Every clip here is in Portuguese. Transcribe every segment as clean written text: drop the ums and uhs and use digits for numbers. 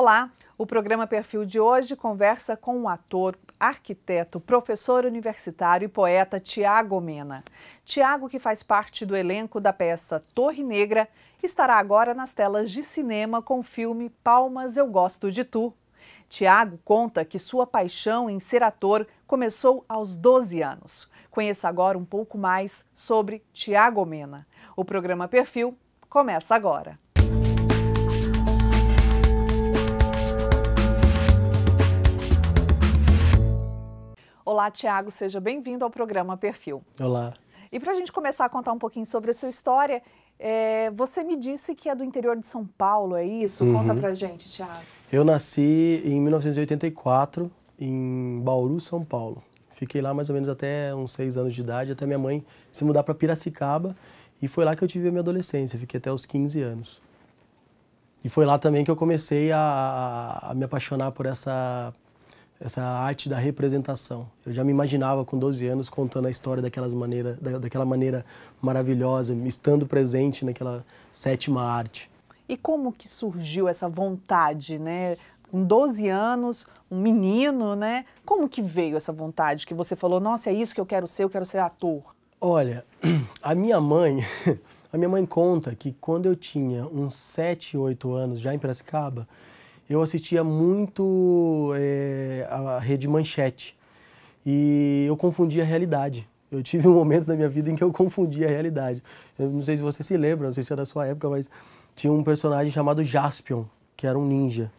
Olá, o programa Perfil de hoje conversa com o ator, arquiteto, professor universitário e poeta Tiago Mena. Tiago, que faz parte do elenco da peça Torre Negra, estará agora nas telas de cinema com o filme Palmas Eu Gosto de Tu. Tiago conta que sua paixão em ser ator começou aos 12 anos. Conheça agora um pouco mais sobre Tiago Mena. O programa Perfil começa agora. Olá, Tiago, seja bem-vindo ao programa Perfil. Olá. E para a gente começar a contar um pouquinho sobre a sua história, você me disse que é do interior de São Paulo, é isso? Conta pra gente, Tiago. Eu nasci em 1984, em Bauru, São Paulo. Fiquei lá mais ou menos até uns 6 anos de idade, até minha mãe se mudar para Piracicaba, e foi lá que eu tive a minha adolescência, fiquei até os 15 anos. E foi lá também que eu comecei a me apaixonar por essa arte da representação. Eu já me imaginava com 12 anos contando a história daquela maneira maravilhosa, estando presente naquela sétima arte. E como que surgiu essa vontade, né? Com 12 anos, um menino, né? Como que veio essa vontade que você falou, nossa, é isso que eu quero ser ator? Olha, a minha mãe conta que quando eu tinha uns 7, 8 anos, já em Piracicaba, eu assistia muito a Rede Manchete e eu confundia a realidade. Eu tive um momento da minha vida em que eu confundia a realidade. Eu não sei se você se lembra, não sei se é da sua época, mas tinha um personagem chamado Jaspion, que era um ninja.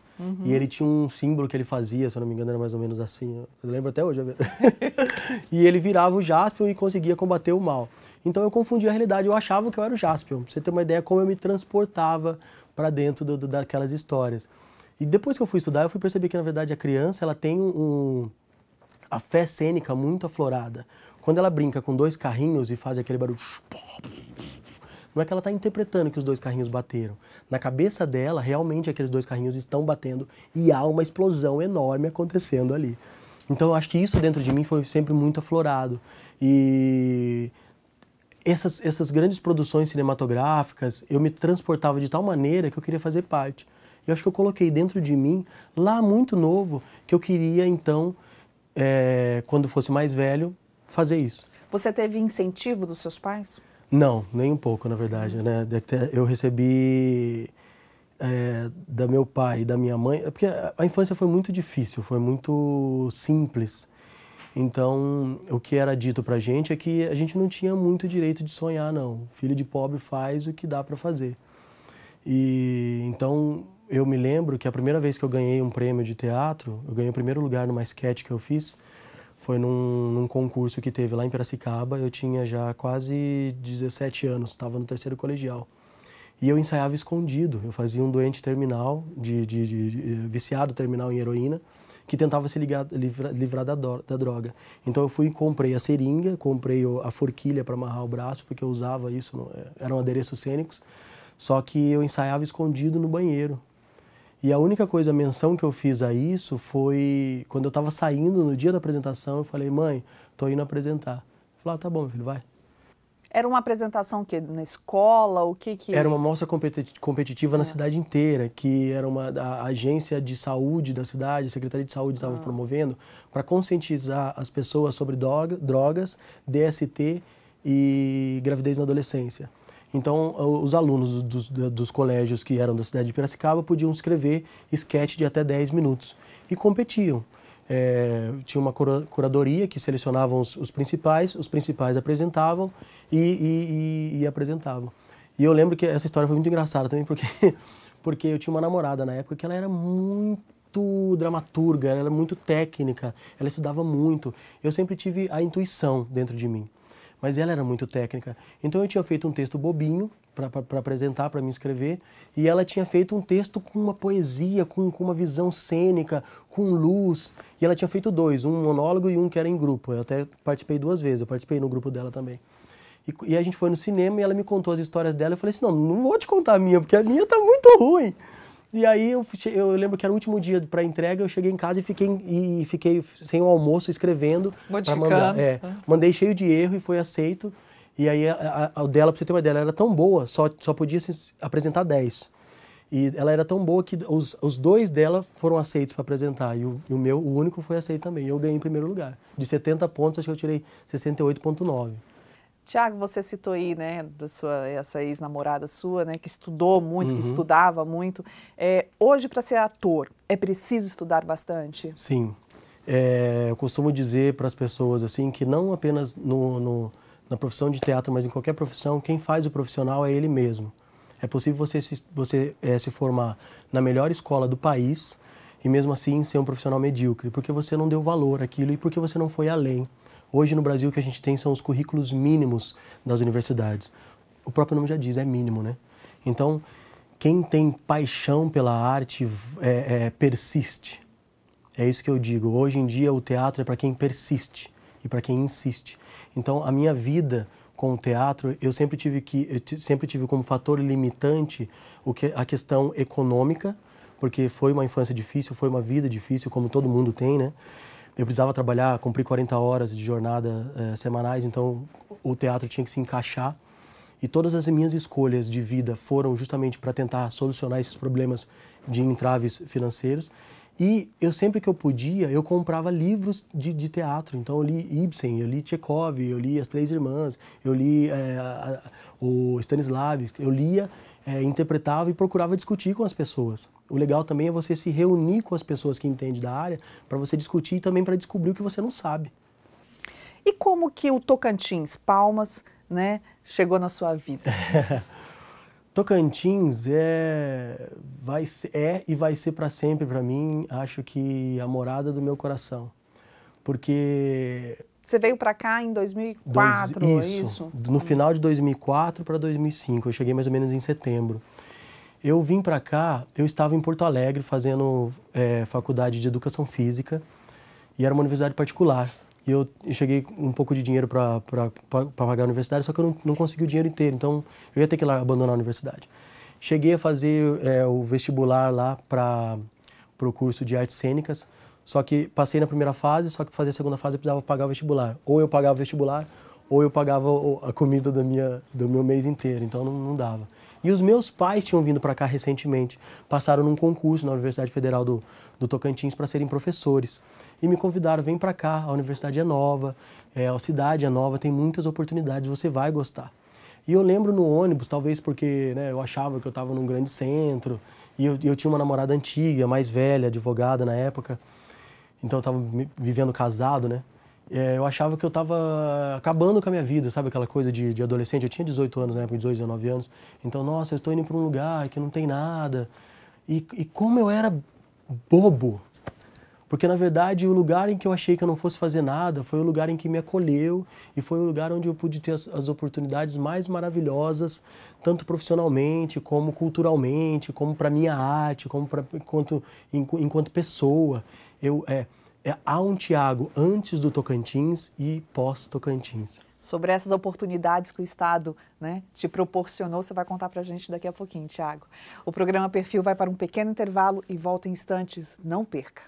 E ele tinha um símbolo que ele fazia, se eu não me engano era mais ou menos assim, eu lembro até hoje. E ele virava o Jaspion e conseguia combater o mal. Então eu confundia a realidade, eu achava que eu era o Jaspion, pra você ter uma ideia como eu me transportava para dentro daquelas histórias. E depois que eu fui estudar, eu fui perceber que, na verdade, a criança ela tem a fé cênica muito aflorada. Quando ela brinca com 2 carrinhos e faz aquele barulho... Não é que ela está interpretando que os 2 carrinhos bateram. Na cabeça dela, realmente, aqueles 2 carrinhos estão batendo e há uma explosão enorme acontecendo ali. Então, eu acho que isso dentro de mim foi sempre muito aflorado. E essas grandes produções cinematográficas, eu me transportava de tal maneira que eu queria fazer parte. Eu acho que eu coloquei dentro de mim, lá muito novo, que eu queria, então, quando fosse mais velho, fazer isso. Você teve incentivo dos seus pais? Não, nem um pouco, na verdade, né? Eu recebi da meu pai e da minha mãe, porque a infância foi muito difícil, foi muito simples. Então, o que era dito pra gente é que a gente não tinha muito direito de sonhar, não. Filho de pobre faz o que dá pra fazer. E então, eu me lembro que a primeira vez que eu ganhei um prêmio de teatro, eu ganhei o primeiro lugar numa sketch que eu fiz, foi num concurso que teve lá em Piracicaba. Eu tinha já quase 17 anos, estava no 3º colegial. E eu ensaiava escondido, eu fazia um doente terminal, viciado terminal em heroína, que tentava se livrar da droga. Então eu fui e comprei a seringa, comprei a forquilha para amarrar o braço, porque eu usava isso, eram adereços cênicos, só que eu ensaiava escondido no banheiro. E a única coisa, a menção que eu fiz a isso foi quando eu estava saindo no dia da apresentação, eu falei, mãe, tô indo apresentar. Ela falou, tá bom, meu filho, vai. Era uma apresentação que na escola, o que que... Era uma mostra competitiva na cidade inteira, que era a agência de saúde da cidade, a Secretaria de Saúde estava promovendo, para conscientizar as pessoas sobre drogas, DST e gravidez na adolescência. Então, os alunos dos colégios que eram da cidade de Piracicaba podiam escrever sketch de até 10 minutos e competiam. Tinha uma curadoria que selecionava os principais apresentavam e apresentavam. E eu lembro que essa história foi muito engraçada também, porque eu tinha uma namorada na época que ela era muito dramaturga, ela era muito técnica, ela estudava muito. Eu sempre tive a intuição dentro de mim. Mas ela era muito técnica. Então eu tinha feito um texto bobinho para apresentar, para me escrever, e ela tinha feito um texto com uma poesia, com uma visão cênica, com luz. E ela tinha feito 2, um monólogo e um que era em grupo. Eu até participei 2 vezes, eu participei no grupo dela também. E a gente foi no cinema e ela me contou as histórias dela. Eu falei assim, não vou te contar a minha, porque a minha tá muito ruim. E aí eu lembro que era o último dia para entrega, eu cheguei em casa e fiquei sem o almoço escrevendo. Modificando. Mandei cheio de erro e foi aceito. E aí a dela, pra você ter uma ideia, ela era tão boa, só podia se apresentar 10. E ela era tão boa que os dois dela foram aceitos para apresentar. E o único foi aceito também. Eu ganhei em primeiro lugar. De 70 pontos, acho que eu tirei 68,9. Tiago, você citou aí, né, essa ex-namorada sua, né, que estudou muito, que estudava muito. Hoje, para ser ator, é preciso estudar bastante? Sim. Eu costumo dizer para as pessoas assim que não apenas na profissão de teatro, mas em qualquer profissão, quem faz o profissional é ele mesmo. É possível você se formar na melhor escola do país e mesmo assim ser um profissional medíocre, porque você não deu valor àquilo e porque você não foi além. Hoje no Brasil o que a gente tem são os currículos mínimos das universidades. O próprio nome já diz, é mínimo, né? Então, quem tem paixão pela arte persiste. É isso que eu digo. Hoje em dia o teatro é para quem persiste e para quem insiste. Então, a minha vida com o teatro, eu sempre tive como fator limitante a questão econômica, porque foi uma infância difícil, foi uma vida difícil, como todo mundo tem, né? Eu precisava trabalhar, cumprir 40 horas de jornada semanais, então o teatro tinha que se encaixar. E todas as minhas escolhas de vida foram justamente para tentar solucionar esses problemas de entraves financeiros. E eu sempre que eu podia, eu comprava livros de teatro. Então eu li Ibsen, eu li Tchekov, eu li As Três Irmãs, eu li o Stanislavski, eu lia, interpretava e procurava discutir com as pessoas. O legal também é você se reunir com as pessoas que entendem da área para você discutir e também para descobrir o que você não sabe. E como que o Tocantins, Palmas, né, chegou na sua vida? Tocantins e vai ser para sempre para mim, acho que a morada do meu coração. Porque... Você veio para cá em 2004, isso? No final de 2004 para 2005, eu cheguei mais ou menos em setembro. Eu vim para cá, eu estava em Porto Alegre fazendo faculdade de Educação Física e era uma universidade particular. E eu cheguei com um pouco de dinheiro para pagar a universidade, só que eu não consegui o dinheiro inteiro, então eu ia ter que ir lá abandonar a universidade. Cheguei a fazer o vestibular lá para o curso de artes cênicas, só que passei na primeira fase, só que para fazer a segunda fase eu precisava pagar o vestibular. Ou eu pagava o vestibular, ou eu pagava a comida do meu mês inteiro, então não dava. E os meus pais tinham vindo para cá recentemente, passaram num concurso na Universidade Federal do Tocantins para serem professores. E me convidaram, vem para cá, a universidade é nova, a cidade é nova, tem muitas oportunidades, você vai gostar. E eu lembro no ônibus, talvez porque eu achava que eu estava num grande centro, e eu tinha uma namorada antiga, mais velha, advogada na época, então eu estava vivendo casado, né? Eu achava que eu estava acabando com a minha vida, sabe aquela coisa de adolescente? Eu tinha 18 anos na época, 18, 19 anos. Então, nossa, eu estou indo para um lugar que não tem nada. E como eu era bobo. Porque, na verdade, o lugar em que eu achei que eu não fosse fazer nada foi o lugar em que me acolheu e foi o lugar onde eu pude ter as oportunidades mais maravilhosas, tanto profissionalmente, como culturalmente, como para minha arte, como enquanto pessoa. Há um Tiago antes do Tocantins e pós-Tocantins. Sobre essas oportunidades que o Estado, né, te proporcionou, você vai contar para a gente daqui a pouquinho, Tiago. O programa Perfil vai para um pequeno intervalo e volta em instantes. Não perca!